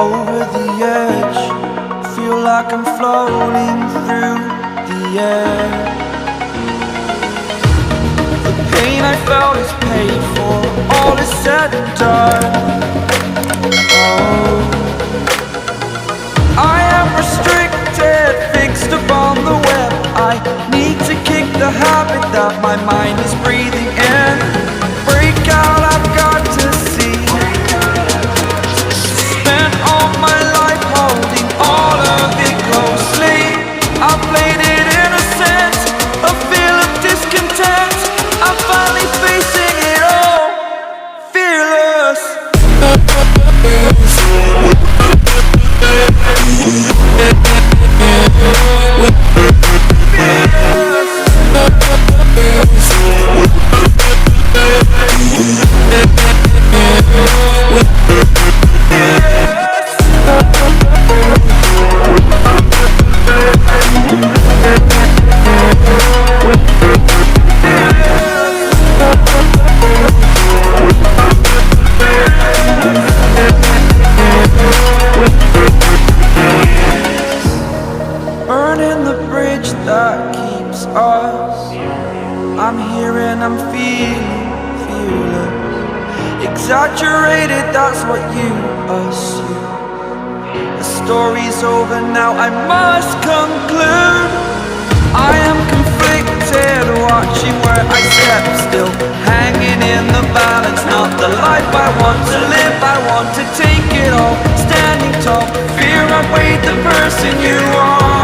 over the edge. Feel like I'm floating through the air. The pain I felt is paid for, all is said and done. Oh, I am restricted, fixed upon the web. I need to kick the habit that my mind is breathing in. Break out, I've got to see. Spent all my life holding all of it closely. I played it innocent, a feel of discontent. I'm finally facing it all, fearless. Burning the bridge that keeps us. I'm here and I'm feeling fearless. Exaggerated, that's what you assume. The story's over now, I must conclude. I am conflicted, watching where I step still, hanging in the balance. Not the life I want to live, I want to take it all. Standing tall, fear I've weighed the person you are.